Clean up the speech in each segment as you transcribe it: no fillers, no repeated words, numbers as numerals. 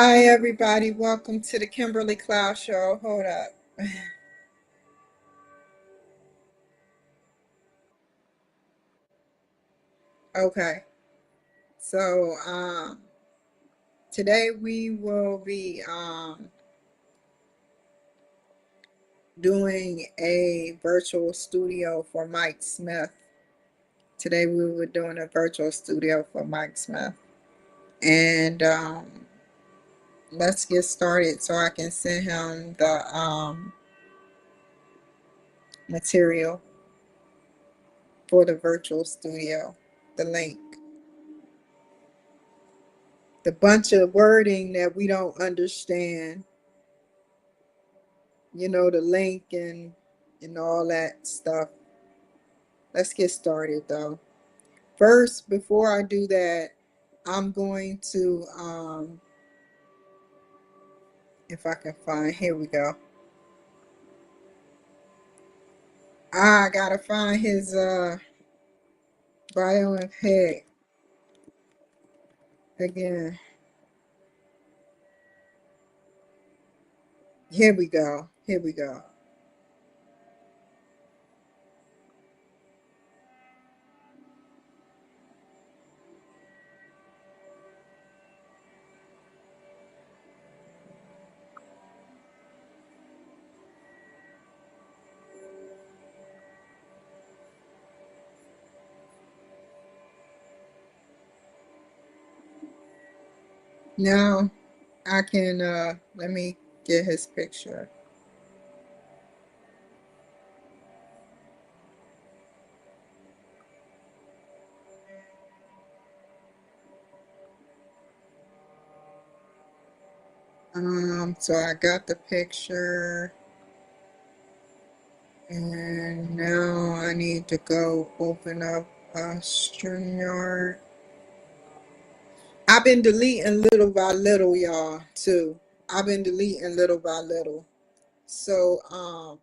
Hi, everybody. Welcome to the Kimberly Cloud Show. Hold up. Okay. So, today we will be doing a virtual studio for Mike Smith. Today we were doing a virtual studio for Mike Smith. And let's get started so I can send him the material for the virtual studio, the link. The bunch of wording that we don't understand, the link and all that stuff. Let's get started though. First, before I do that, I'm going to if I can find, here we go. I gotta find his bio and peg again. Here we go. Here we go. Now I can let me get his picture. So I got the picture, and now I need to go open up StreamYard. I've been deleting little by little, y'all, too. I've been deleting little by little. So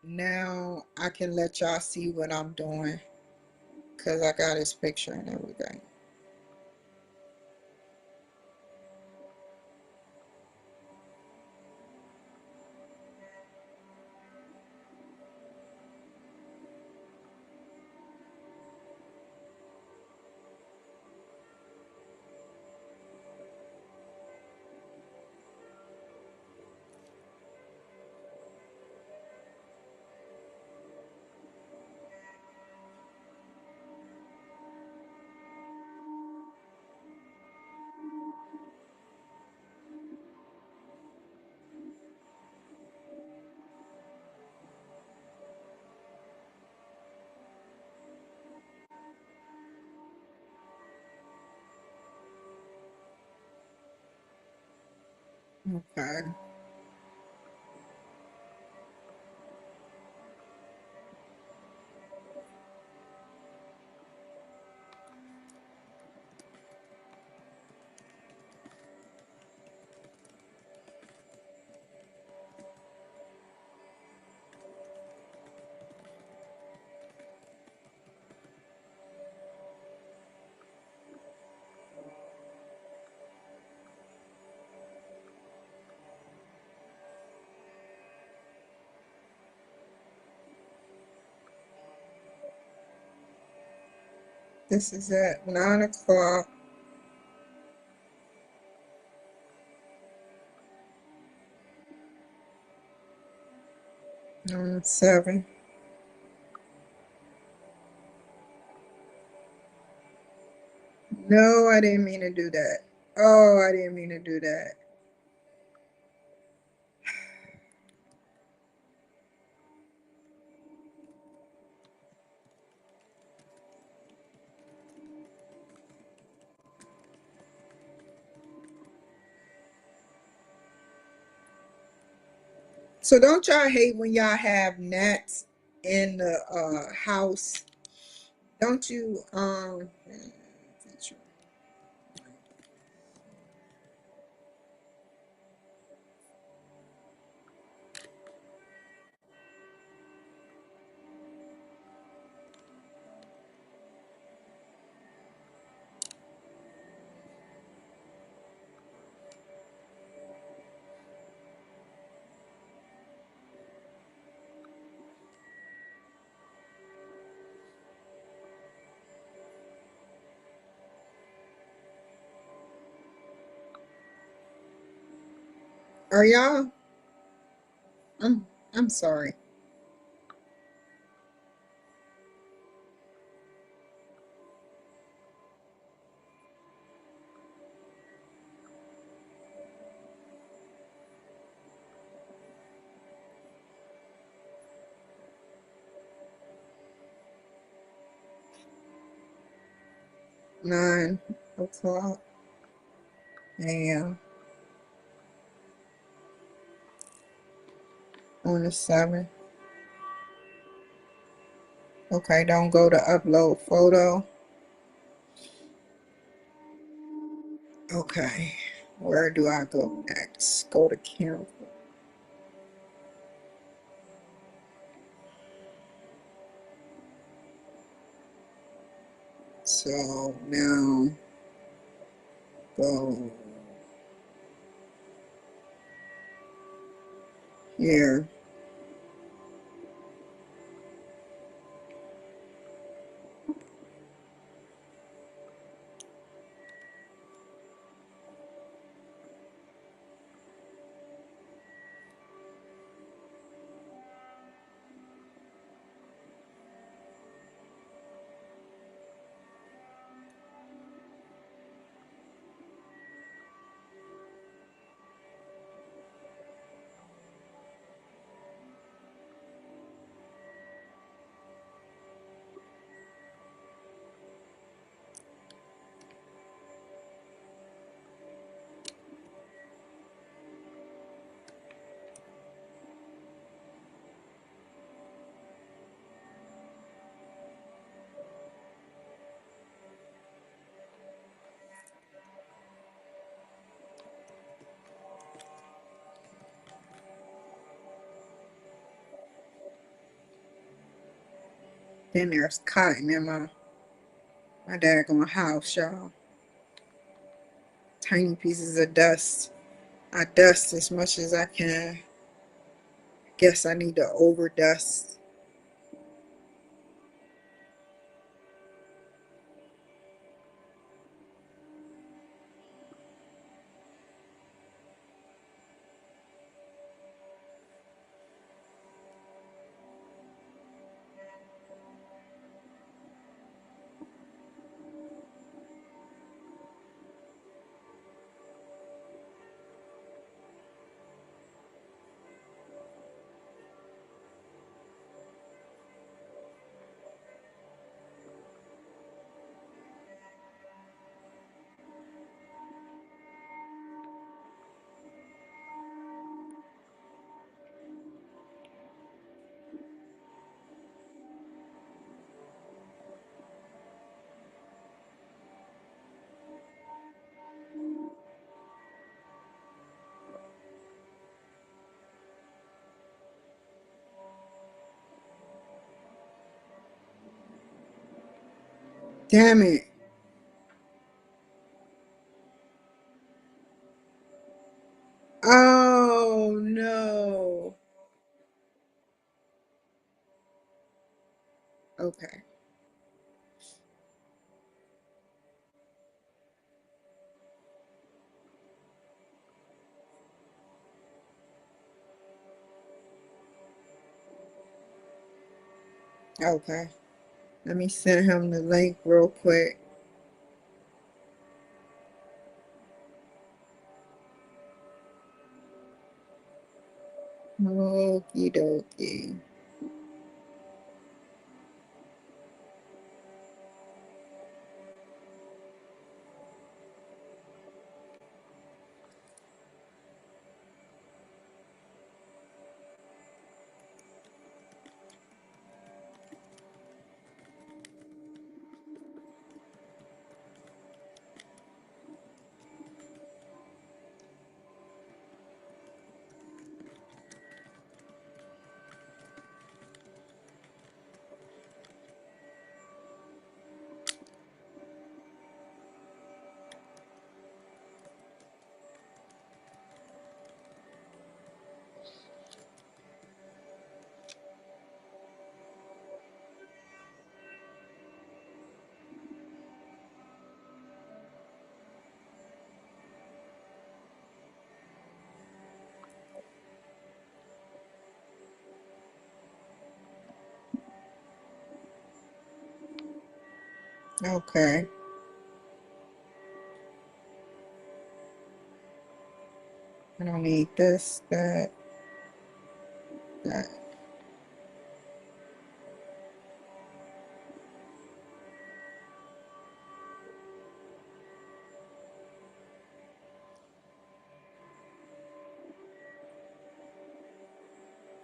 now I can let y'all see what I'm doing, because I got his picture and everything. Okay. This is at 9 o'clock. 7. No, I didn't mean to do that. Oh, I didn't mean to do that. So don't y'all hate when y'all have gnats in the house? Don't you Are y'all? I'm sorry. Nine o'clock a.m. on the 7th. Okay, don't go to upload photo. Okay, where do I go next? Go to camera. So now go here. Then there's cotton in my daggone house, y'all. Tiny pieces of dust. I dust as much as I can. Guess I need to overdust. Damn it. Oh no. Okay. Okay. Let me send him the link real quick. Okie dokie. Okay. I don't need this, that, that.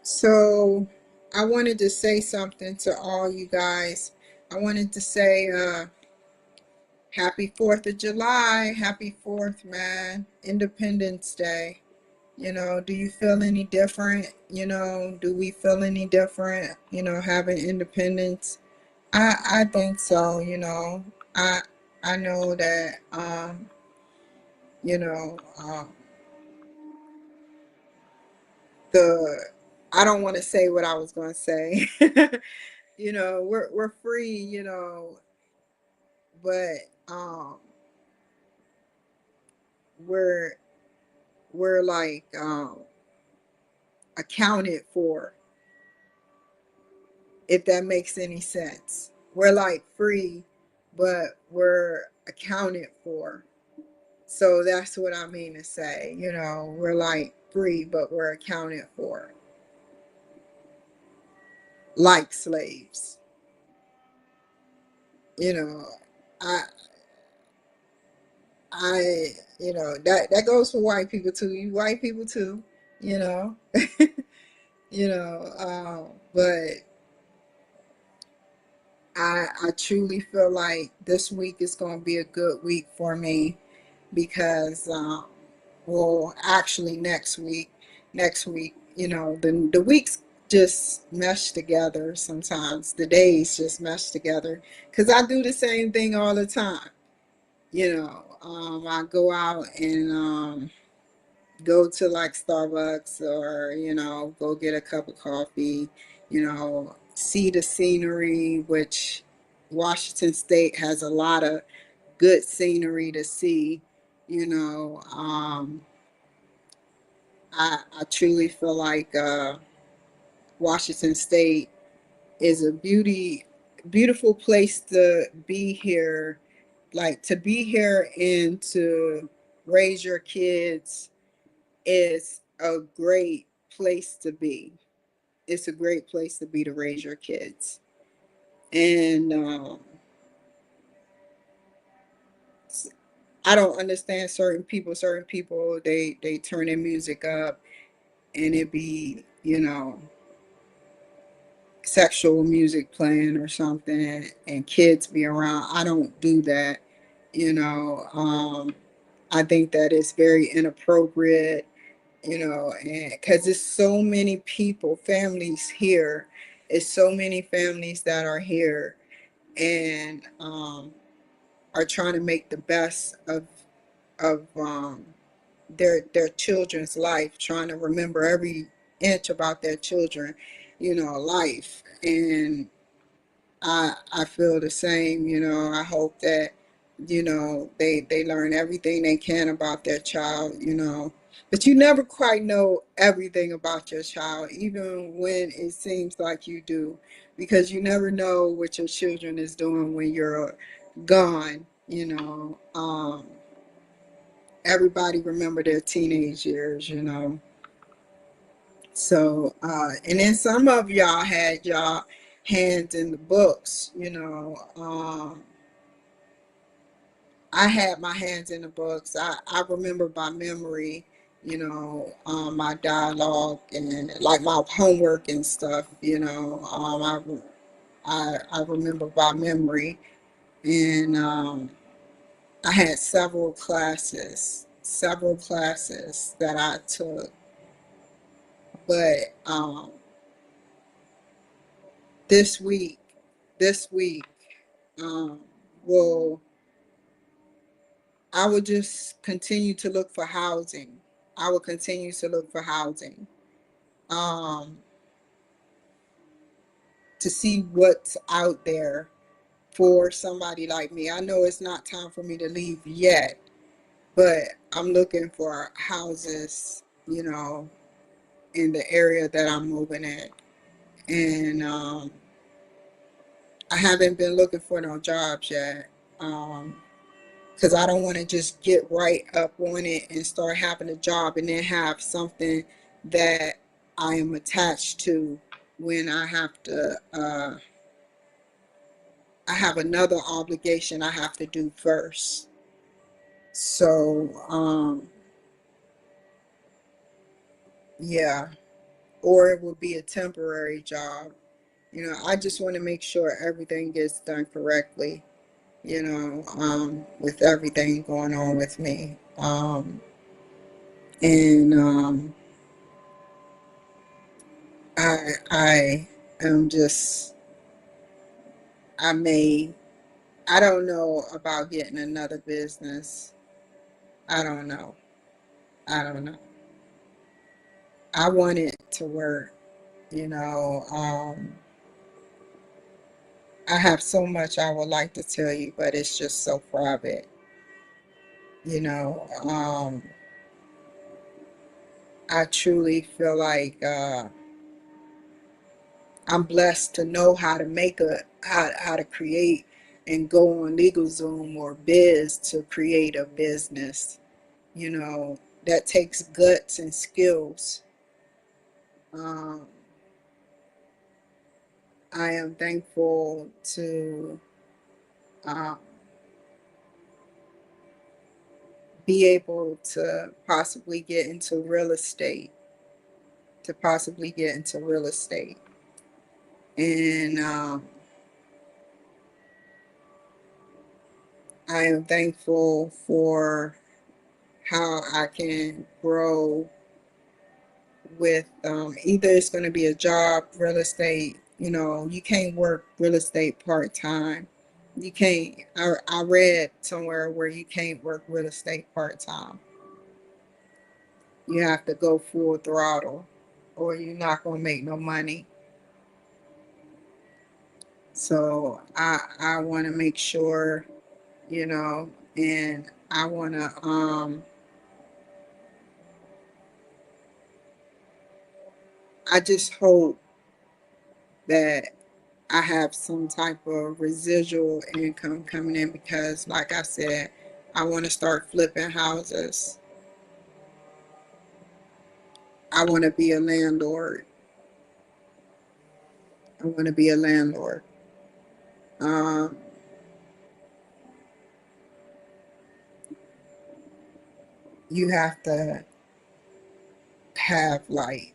So I wanted to say something to all you guys. I wanted to say happy 4th of July. Happy 4th, man. Independence Day. You know, do you feel any different? You know, do we feel any different, you know, having independence? I think so, you know. I I know that you know, the I don't want to say what I was going to say. You know, we're free, you know, but we're we're like accounted for, if that makes any sense. We're like free, but we're accounted for. So that's what I mean to say. You know, we're like free, but we're accounted for, like slaves. You know, I, I, you know, that goes for white people too. You white people too. You know, you know. But I truly feel like this week is going to be a good week for me because, well, actually next week, you know, the weeks just mesh together sometimes. The days just mesh together because I do the same thing all the time. You know, I go out and go to like Starbucks or, you know, go get a cup of coffee, you know, see the scenery, which Washington State has a lot of good scenery to see. You know, I truly feel like Washington State is a beautiful place to be here, like to be here and to raise your kids is a great place to be. It's a great place to be to raise your kids. And I don't understand certain people. Certain people they turn their music up and it be, you know, sexual music playing or something and kids be around. I don't do that. You know, I think that it's very inappropriate, you know, and because there's so many people, families here. It's so many families that are here and are trying to make the best of their children's life, trying to remember every inch about their children, you know, life. And I feel the same, you know. I hope that, you know, they learn everything they can about their child, you know. But you never quite know everything about your child, even when it seems like you do, because you never know what your children is doing when you're gone, you know. Everybody remember their teenage years, you know. So, and then some of y'all had y'all hands in the books, you know. I had my hands in the books. I remember by memory, you know, my dialogue and like my homework and stuff, you know. I remember by memory. And I had several classes that I took. But this week, this week, um, will I will just continue to look for housing. I will continue to look for housing um, to see what's out there for somebody like me. I know it's not time for me to leave yet, but I'm looking for houses, you know, in the area that I'm moving in. And I haven't been looking for no jobs yet. Because I don't want to just get right up on it and start having a job and then have something that I am attached to when I have another obligation I have to do first. So, yeah, or it would be a temporary job. I just want to make sure everything gets done correctly, with everything going on with me. And I am just, I may, I don't know about getting another business. I don't know. I don't know. I want it to work, you know. I have so much I would like to tell you, but it's just so private, you know. I truly feel like I'm blessed to know how to how to create and go on LegalZoom or Biz to create a business. That takes guts and skills. Um, I am thankful to um, be able to possibly get into real estate, to possibly get into real estate. And I am thankful for how I can grow with either it's going to be a job, real estate. You can't work real estate part time. You can't. I read somewhere where you can't work real estate part time. You have to go full throttle, or you're not going to make no money. So I want to make sure, and I want to I just hope that I have some type of residual income coming in because, like I said, I want to start flipping houses. I want to be a landlord. I want to be a landlord. Um, you have to have like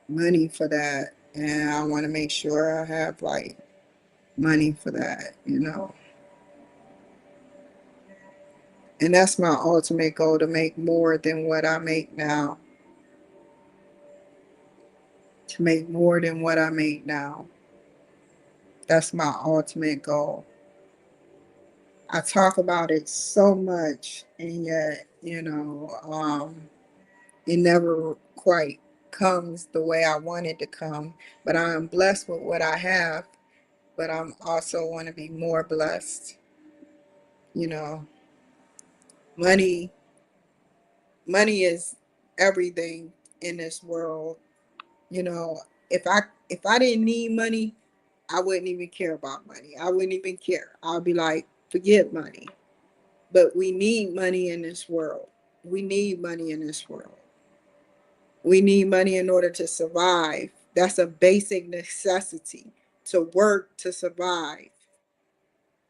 money for that, and I want to make sure I have like money for that. And that's my ultimate goal, to make more than what I make now. To make more than what I make now. That's my ultimate goal. I talk about it so much, and yet, it never quite comes the way I want it to come. But I am blessed with what I have, but I'm also want to be more blessed. You know, money, money is everything in this world. You know, if I didn't need money, I wouldn't even care about money. I wouldn't even care. I'll be like, forget money. But we need money in this world. We need money in this world. We need money in order to survive. That's a basic necessity, to work to survive.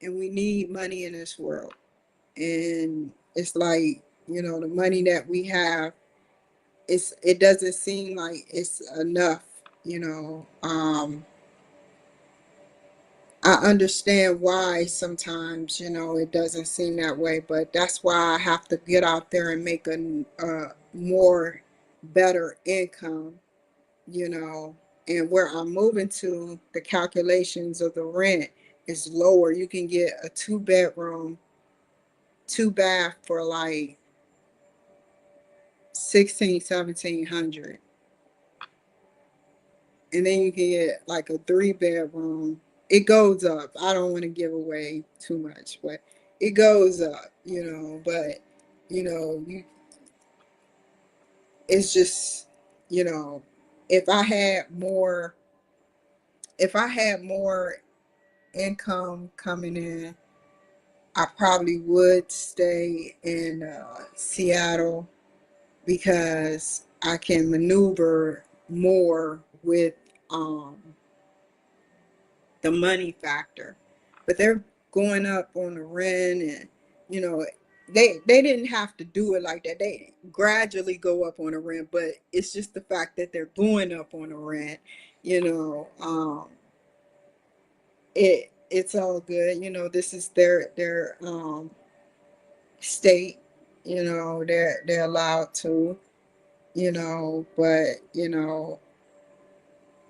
And we need money in this world. And it's like, the money that we have, it doesn't seem like it's enough, you know. I understand why sometimes, it doesn't seem that way, but that's why I have to get out there and make a more better income, you know. And where I'm moving to, the calculations of the rent is lower. You can get a 2 bedroom, 2 bath for like 16, 1700. And then you can get like a 3 bedroom. It goes up. I don't want to give away too much, but it goes up, but you it's just, you know, if I had more, if I had more income coming in, I probably would stay in Seattle because I can maneuver more with um, the money factor. But they're going up on the rent, and you know, they didn't have to do it like that. They gradually go up on the rent, but it's just the fact that they're going up on the rent. You know, it's all good. You know, this is their state. You know, they're allowed to. You know, but you know,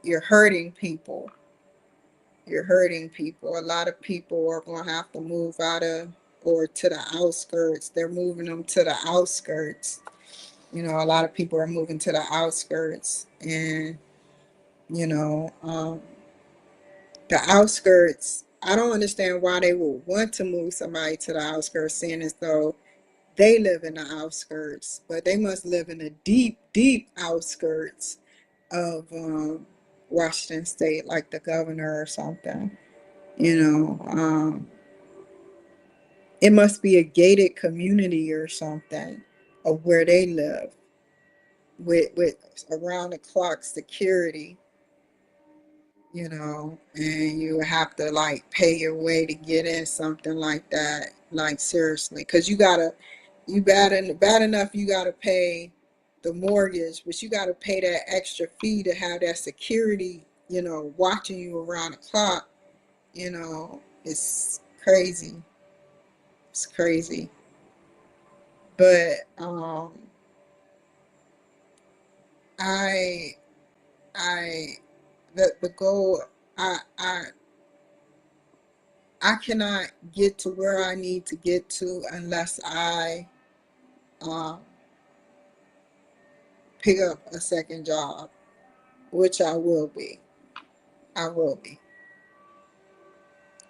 you're hurting people. You're hurting people. A lot of people are going to have to move out of or to the outskirts. They're moving them to the outskirts. You know, a lot of people are moving to the outskirts, and you know, the outskirts. I don't understand why they would want to move somebody to the outskirts, seeing as though they live in the outskirts, but they must live in the deep, deep outskirts of Washington State, like the governor or something. You know, it must be a gated community or something of where they live with around the clock security, you know, and you have to like pay your way to get in something like that. Like seriously, because you bad enough you gotta pay the mortgage, but you gotta pay that extra fee to have that security, you know, watching you around the clock. You know, it's crazy. It's crazy. But I I the goal I I cannot get to where I need to get to unless I um, pick up a second job, which I will be. I will be.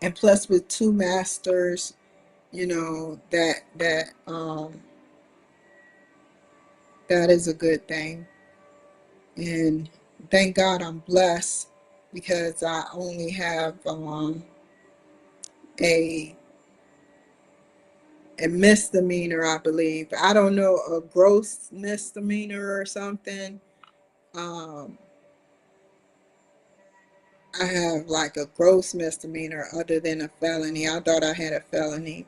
And plus, with two masters, you know that is a good thing. And thank God I'm blessed because I only have a a misdemeanor, I believe. I don't know, a gross misdemeanor or something. Um, I have like a gross misdemeanor other than a felony. I thought I had a felony.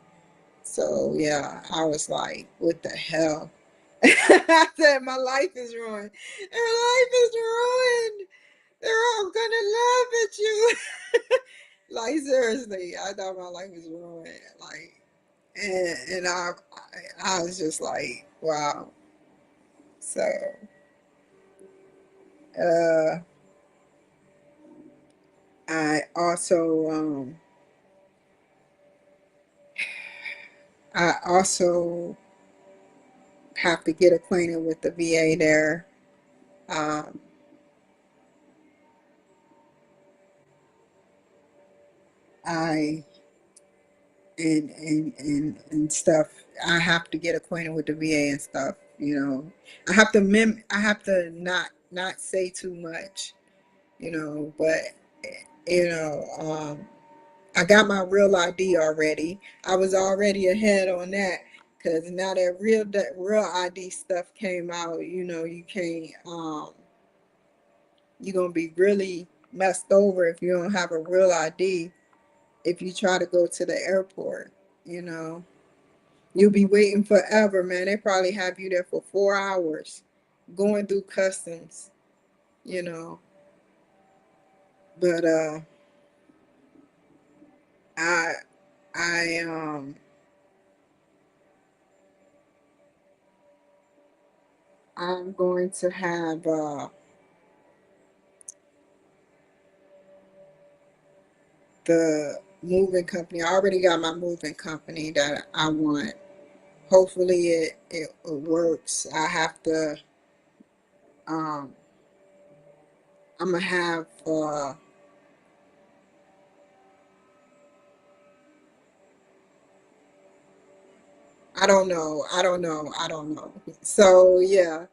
So yeah, I was like, what the hell? I said, my life is ruined. Their life is ruined. They're all gonna laugh at you. Like seriously, I thought my life was ruined. Like, and I was just like, wow. So, uh, I also, I also have to get acquainted with the VA there. Um, I and stuff. I have to get acquainted with the VA and stuff. You know, I have to not say too much. You know, but you know, I got my real ID already. I was already ahead on that because now that real ID stuff came out. You know, you can't. You're gonna be really messed over if you don't have a real ID. If you try to go to the airport, you know, you'll be waiting forever, man. They probably have you there for 4 hours, going through customs. You know, but I I I'm going to have the moving company. I already got my moving company that I want. Hopefully it works. I have to um I'm gonna have I don't know. I don't know. I don't know. So yeah,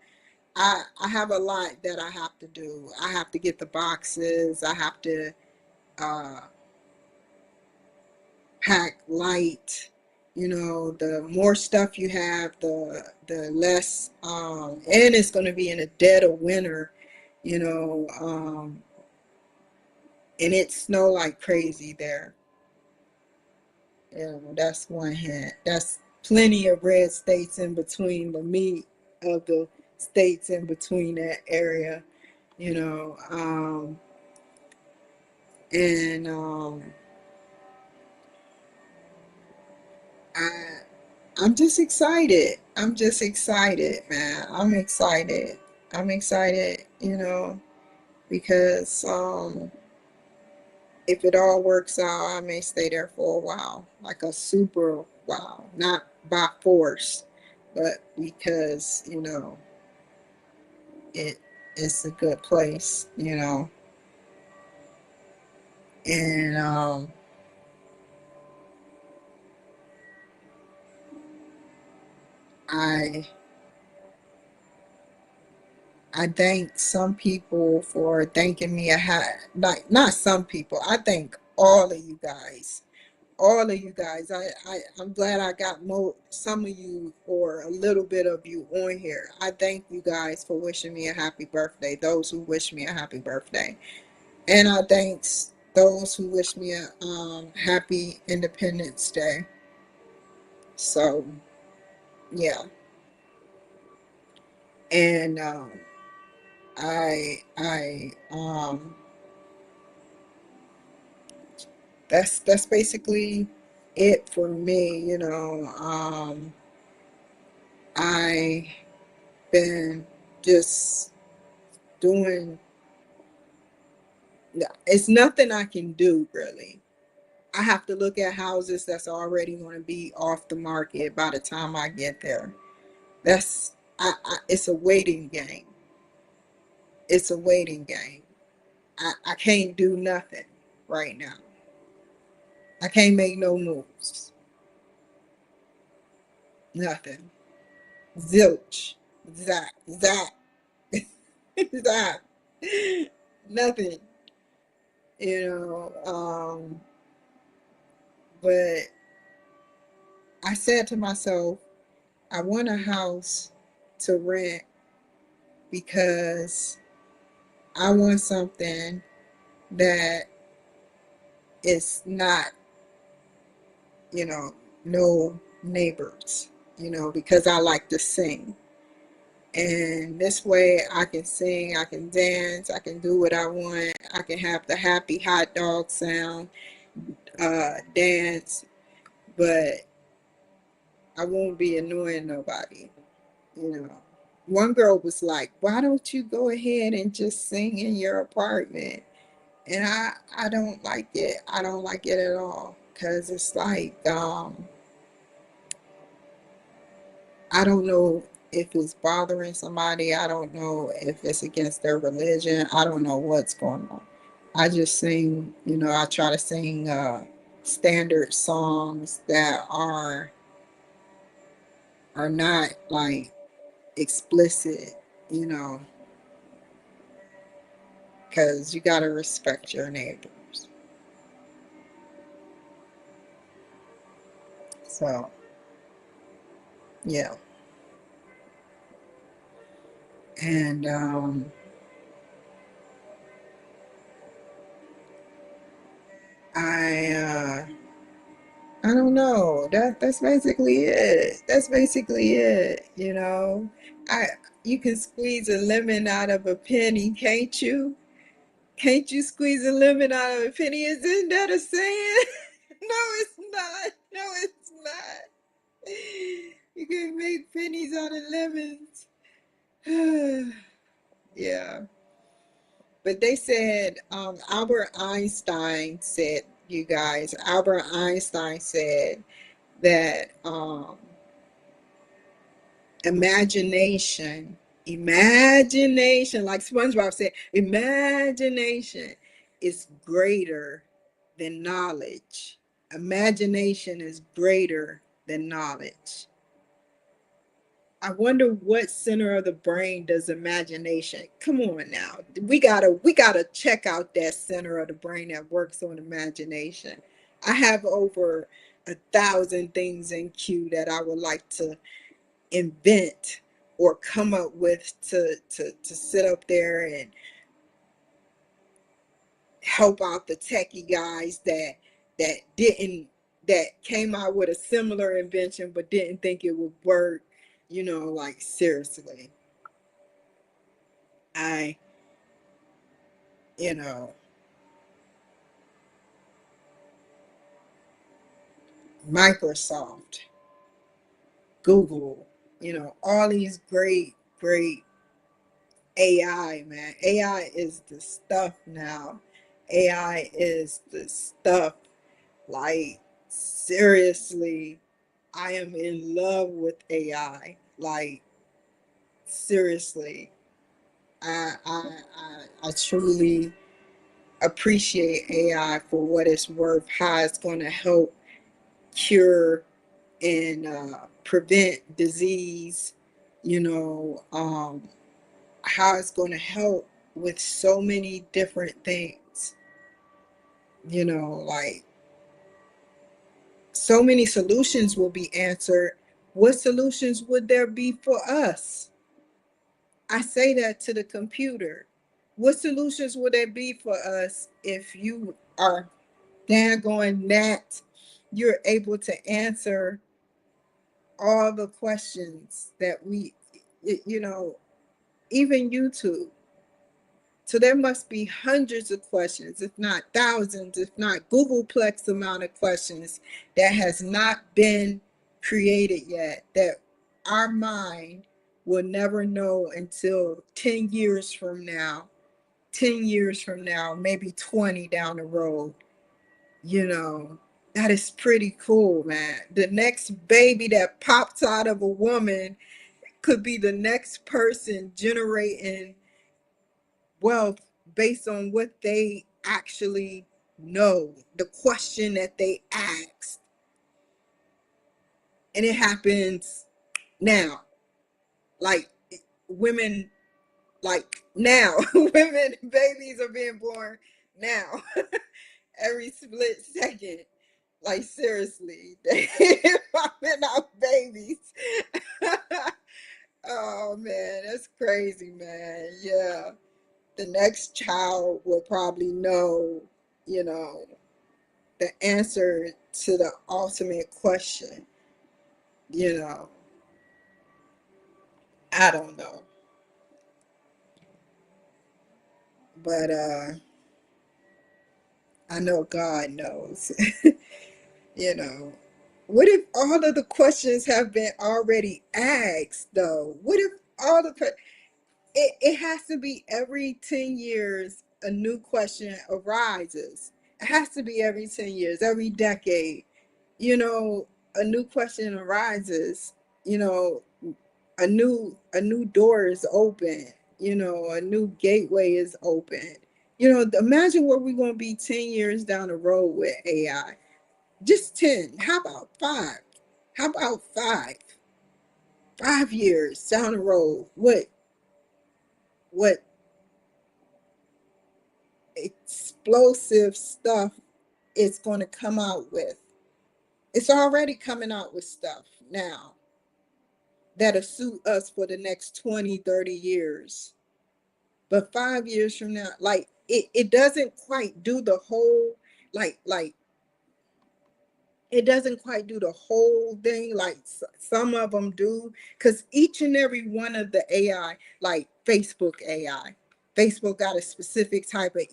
I have a lot that I have to do. I have to get the boxes. I have to uh, pack light. The more stuff you have, the less, and it's going to be in the dead of winter, you know, and it snow like crazy there. That's one hint. That's plenty of red states in between the meat of the states in between that area, you know. And I I'm just excited. I'm just excited, man. I'm excited. I'm excited, because if it all works out, I may stay there for a while, like a super while, not by force, but because, it it's a good place, and I I thank some people for thanking me. Like, not some people. I thank all of you guys, all of you guys. I'm glad I got some of you, or a little bit of you, on here. I thank you guys for wishing me a happy birthday. Those who wish me a happy birthday, and I thanks those who wish me a happy Independence Day. So yeah, and I that's basically it for me. I been just doing. It's nothing I can do really. I have to look at houses that's already going to be off the market by the time I get there. It's a waiting game. It's a waiting game. I can't do nothing right now. I can't make no moves. Nothing. Zilch. Zap. Zap. Zap. Nothing. But I said to myself, I want a house to rent because I want something that is not, you know, no neighbors, because I like to sing. And this way I can sing, I can dance, I can do what I want. I can have the happy hot dog sound, dance, but I won't be annoying nobody, you know. One girl was like, "Why don't you go ahead and just sing in your apartment?" And I don't like it. I don't like it at all, because it's like, I don't know if it's bothering somebody. I don't know if it's against their religion. I don't know what's going on. I just sing, I try to sing standard songs that are not like explicit, you know, because you got to respect your neighbors. So, yeah. And I I don't know. That's basically it. That's basically it, I You can squeeze a lemon out of a penny, can't you? Can't you squeeze a lemon out of a penny? Isn't that a saying? No, it's not. No, it's not. You can make pennies out of lemons. Yeah. But they said, Albert Einstein said, you guys, Albert Einstein said that imagination, imagination, like SpongeBob said, imagination is greater than knowledge. Imagination is greater than knowledge. I wonder what center of the brain does imagination. Come on now. We gotta check out that center of the brain that works on imagination. I have over 1,000 things in queue that I would like to invent or come up with to sit up there and help out the techie guys that came out with a similar invention but didn't think it would work. Like seriously. I you know Microsoft, Google, all these great AI, man. AI is the stuff now. AI is the stuff. Like, seriously, I am in love with AI. Like, seriously, I truly appreciate AI for what it's worth, how it's going to help cure and prevent disease, how it's going to help with so many different things, like so many solutions will be answered. What solutions would there be for us? I say that to the computer. What solutions would there be for us if you are daggone that you're able to answer all the questions that even YouTube. So there must be hundreds of questions, if not thousands, if not Googleplex amount of questions that has not been created yet, that our mind will never know until 10 years from now, 10 years from now, maybe 20 down the road. You know, that is pretty cool, man. The next baby that pops out of a woman could be the next person generating wealth based on what they actually know, the question that they asked. And it happens now. Like women, like now, women, babies are being born now, every split second. Like seriously, they popping out babies. Oh man, that's crazy, man. Yeah. The next child will probably know, you know, the answer to the ultimate question. You know, I don't know. But I know God knows. you know. What if all of the questions have been already asked though? What if all the it has to be every 10 years a new question arises. It has to be every 10 years, every decade. A new question arises, you know, a new door is open, a new gateway is open. Imagine where we're going to be 10 years down the road with AI. Just 10. How about 5? How about 5? 5 years down the road. What explosive stuff it's going to come out with. It's already coming out with stuff now that'll suit us for the next 20, 30 years. But 5 years from now, like it doesn't quite do the whole, like it doesn't quite do the whole thing like some of them do, because each and every one of the AI, like Facebook got a specific type of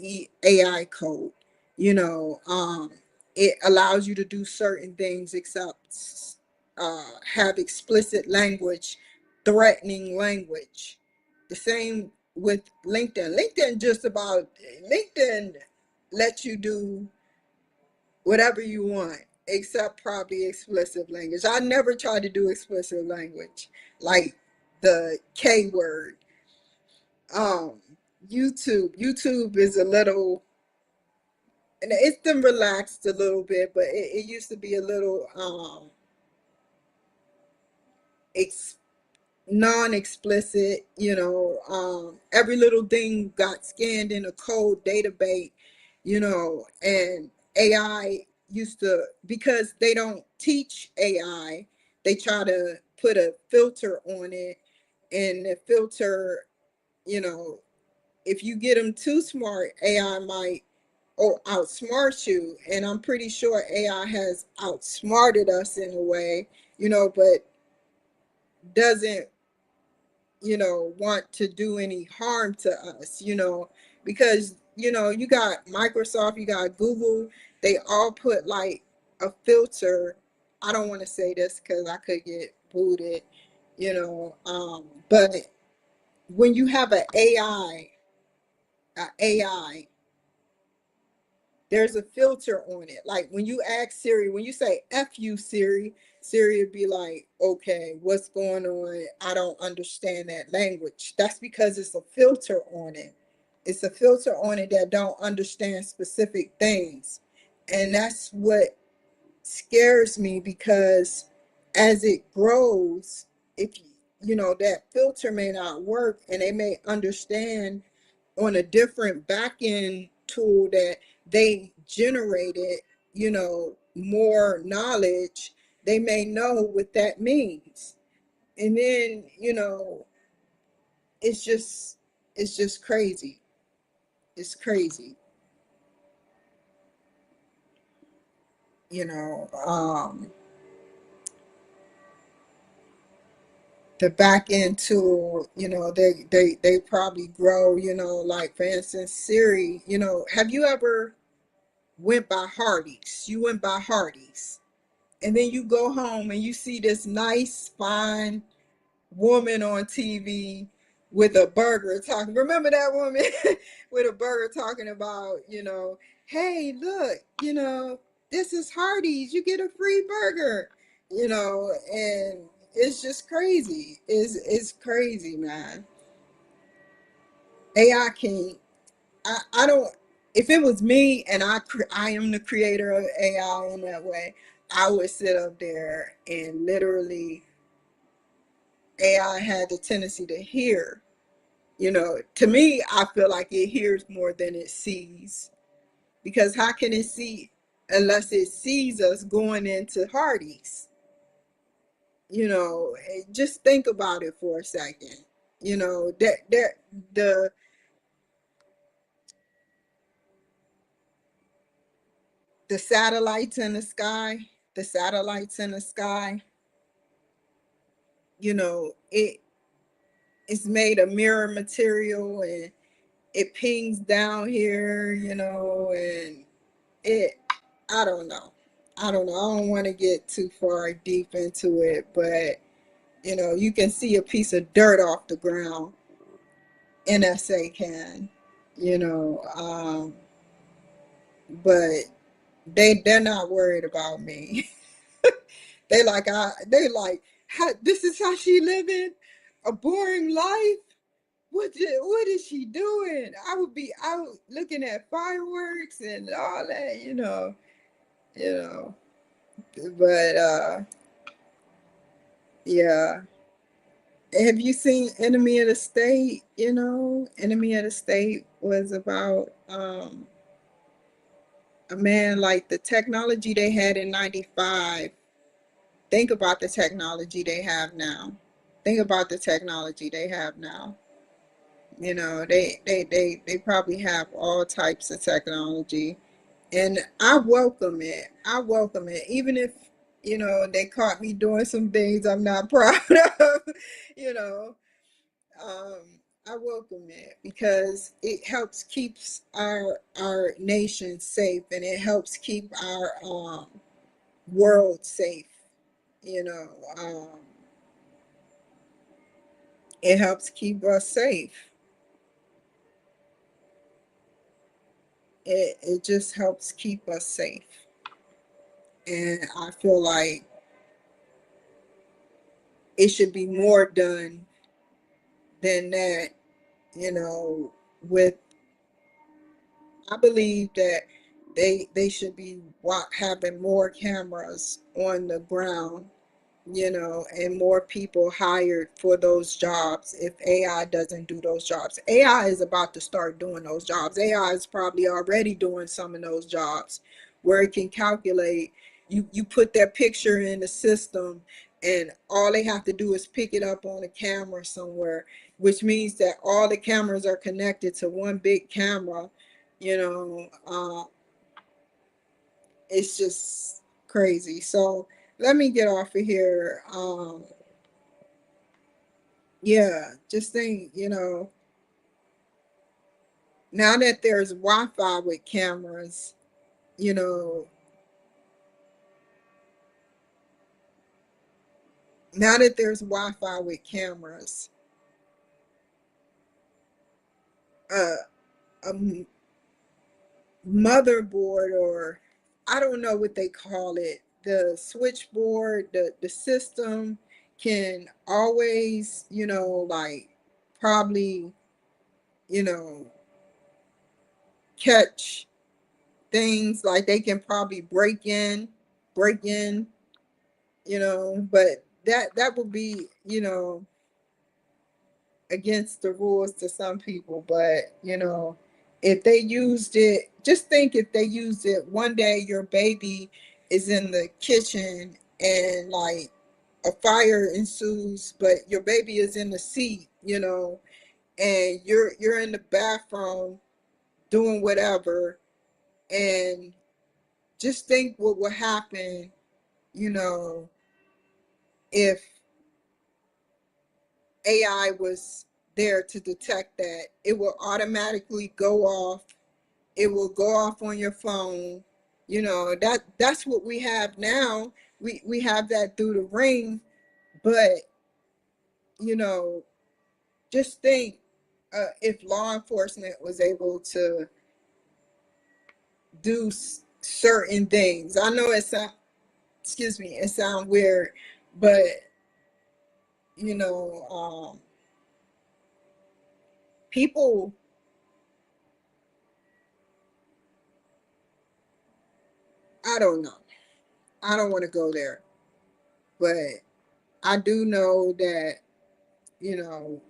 AI code. It allows you to do certain things except have explicit language, threatening language. The same with LinkedIn lets you do whatever you want, except probably explicit language. I never tried to do explicit language, like the K word. Um, YouTube is a little, and it's been relaxed a little bit, but it used to be a little non-explicit, every little thing got scanned in a code database, and AI used to, because they don't teach AI, they try to put a filter on it, and the filter, you know, if you get them too smart, AI might outsmart you. And I'm pretty sure AI has outsmarted us in a way, but doesn't, want to do any harm to us, because, you got Microsoft, you got Google, they all put like a filter. I don't want to say this because I could get booted, but when you have an AI, there's a filter on it. Like when you ask Siri, when you say F you, Siri would be like, okay, what's going on? I don't understand that language. That's because it's a filter on it. It's a filter on it that don't understand specific things. And that's what scares me, because as it grows, if that filter may not work, and they may understand on a different back end tool that they generated, more knowledge, they may know what that means. And then, it's just it's just crazy. It's crazy. You know, the back end tool, they probably grow, like for instance, Siri, have you ever went by Hardee's? You went by Hardee's, and then you go home and you see this nice, fine woman on TV with a burger talking. Remember that woman with a burger talking about, hey, look, this is Hardee's. You get a free burger, and it's just crazy. It's crazy, man. AI can. I don't. If it was me and I am the creator of AI in that way, I would sit up there and literally, AI had the tendency to hear. To me, I feel like it hears more than it sees. Because how can it see unless it sees us going into Hardee's? Just think about it for a second. That the the satellites in the sky, the satellites in the sky, it's made of mirror material, and it pings down here, and it I don't know. I don't want to get too far deep into it, but you can see a piece of dirt off the ground. NSA can, but they're not worried about me. They like, this is how she living a boring life. What is she doing? I would be out looking at fireworks and all that, you know. But yeah. Have you seen Enemy of the State? Enemy of the State was about a man, like the technology they had in 95. Think about the technology they have now. Think about the technology they have now. They probably have all types of technology. And I welcome it. I welcome it. Even if, they caught me doing some things I'm not proud of, you know. Um, I welcome it because it helps keeps our nation safe, and it helps keep our world safe. You know, it helps keep us safe. It just helps keep us safe, and I feel like it should be more done than that. You know, with I believe that they should be having more cameras on the ground, and more people hired for those jobs if AI doesn't do those jobs. AI is about to start doing those jobs. AI is probably already doing some of those jobs where it can calculate. You put their picture in the system, and all they have to do is pick it up on a camera somewhere, which means that all the cameras are connected to one big camera. You know, it's just crazy. So let me get off of here. Yeah, just think, now that there's Wi-Fi with cameras, you know, now that there's Wi-Fi with cameras, uh, a motherboard, or I don't know what they call it, the switchboard, the system can always, like probably, you know, catch things, like they can probably break in, but that would be, against the rules to some people. But if they used it, just think, if they used it one day, your baby is in the kitchen and like a fire ensues, but your baby is in the seat, and you're in the bathroom doing whatever, and just think what would happen, you know if AI was there to detect that. It will automatically go off. It will go off on your phone. That's what we have now. We have that through the ring, but you know, just think, if law enforcement was able to do certain things. I know excuse me, it sounds weird, but you know, people, I don't know. I don't want to go there, but I do know that, you know,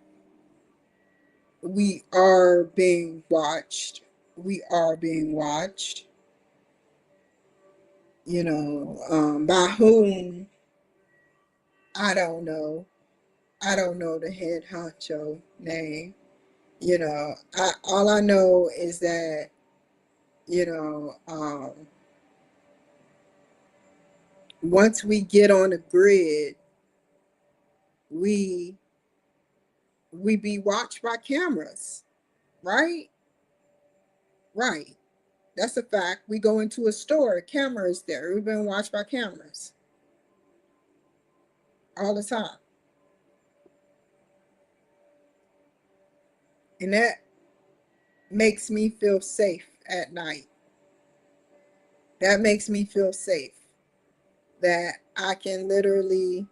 we are being watched. We are being watched, by whom? I don't know. I don't know the head honcho name. All I know is that, you know, um, once we get on the grid, we we be watched by cameras, right? Right. That's a fact. We go into a store, a camera is there. We've been watched by cameras all the time. And that makes me feel safe at night. That makes me feel safe that I can literally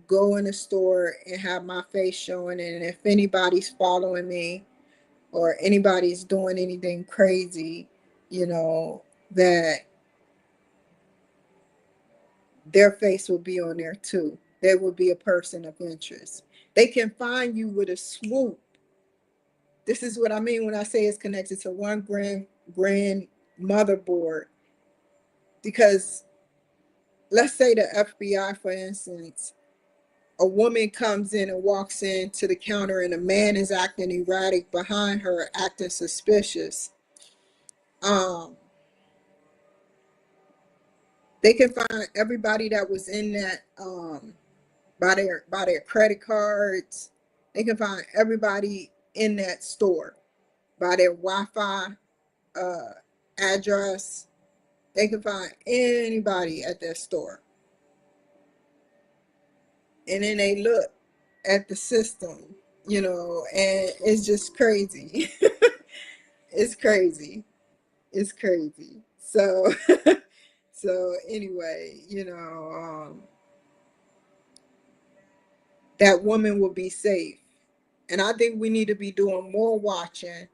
go in a store and have my face showing. And if anybody's following me or anybody's doing anything crazy, that their face will be on there too. There will be a person of interest. They can find you with a swoop. This is what I mean when I say it's connected to one grand motherboard. Because let's say the FBI, for instance, a woman comes in and walks into the counter and a man is acting erratic behind her, acting suspicious. Um, they can find everybody that was in that, by their credit cards. They can find everybody in that store by their Wi-Fi uh, address. They can find anybody at that store. And then they look at the system, and it's just crazy. It's crazy. It's crazy. So, so anyway, that woman will be safe. And I think we need to be doing more watching.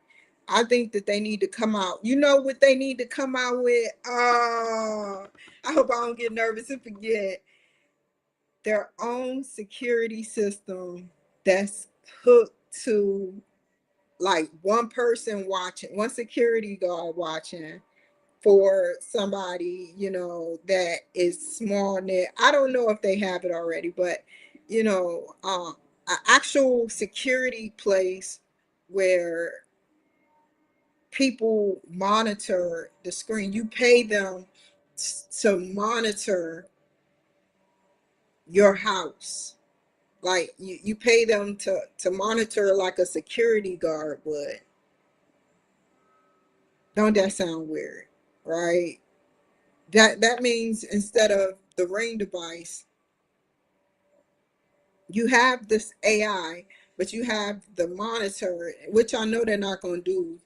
I think that they need to come out. You know what they need to come out with? I hope I don't get nervous and forget. their own security system that's hooked to like one person watching, one security guard watching for somebody, that is small net. I don't know if they have it already, but an actual security place where people monitor the screen. You pay them to monitor your house. Like you pay them to monitor like a security guard would. Don't that sound weird? Right? That means instead of the Ring device, you have this AI, but you have the monitor, which I know they're not going to do,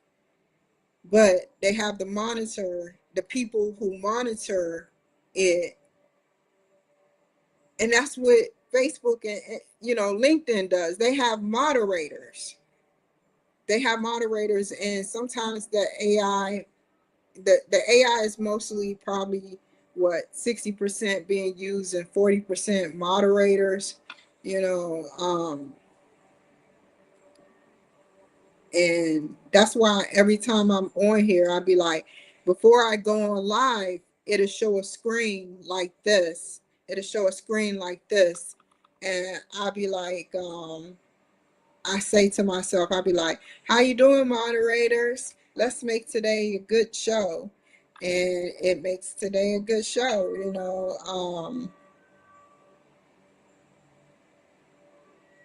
but they have the monitor, the people who monitor it. And that's what Facebook and LinkedIn does. They have moderators. And sometimes the AI is mostly probably what 60% being used and 40% moderators, you know, um, and that's why every time I'm on here, I'll be like, before I go on live, it'll show a screen like this. It'll show a screen like this, and I'll be like, I say to myself, I'll be like, how you doing, moderators? Let's make today a good show. And it makes today a good show,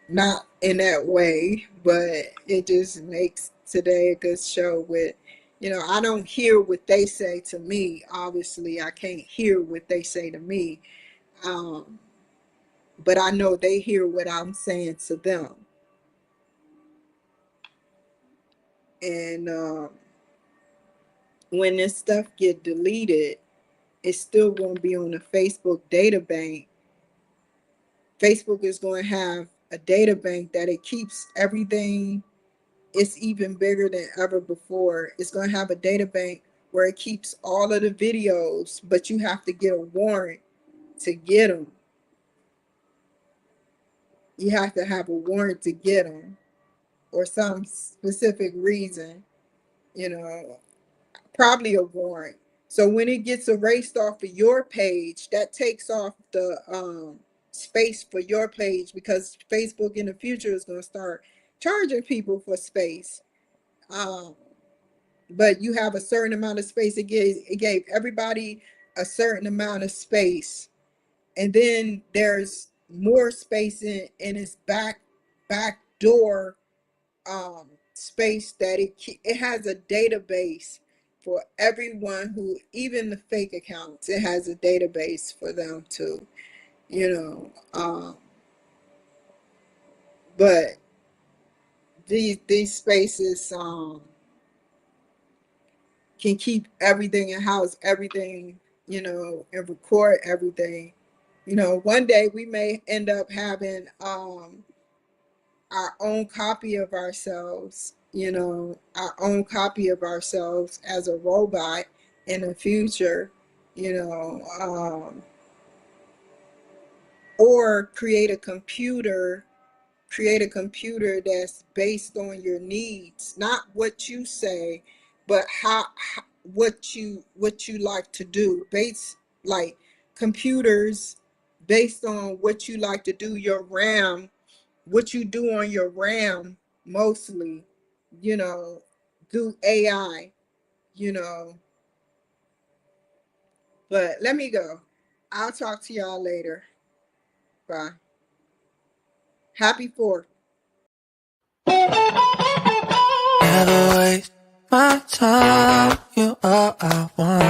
not in that way, but it just makes today a good show with, I don't hear what they say to me. Obviously, I can't hear what they say to me. Um, but I know they hear what I'm saying to them. And when this stuff get deleted, it's still going to be on the Facebook data bank. Facebook is going to have a data bank that it keeps everything. It's even bigger than ever before. It's going to have a data bank where it keeps all of the videos, but you have to get a warrant to get them. You have to have a warrant to get them, or some specific reason, you know, probably a warrant. So when it gets erased off of your page, that takes off the space for your page, because Facebook in the future is going to start charging people for space. Um, but you have a certain amount of space. It gave everybody a certain amount of space, and then there's more space in its back door space that it has a database for everyone, who even the fake accounts, it has a database for them too, you know but these spaces can keep everything and house everything, and record everything. One day we may end up having our own copy of ourselves, our own copy of ourselves as a robot in the future, you know, or create a computer that's based on your needs, not what you say, but how what you like to do. Like computers based on what you like to do, your RAM, what you do on your RAM mostly, you know, do AI, you know. But let me go. I'll talk to y'all later. Bye. Happy 4th. Never waste my time. You are I want.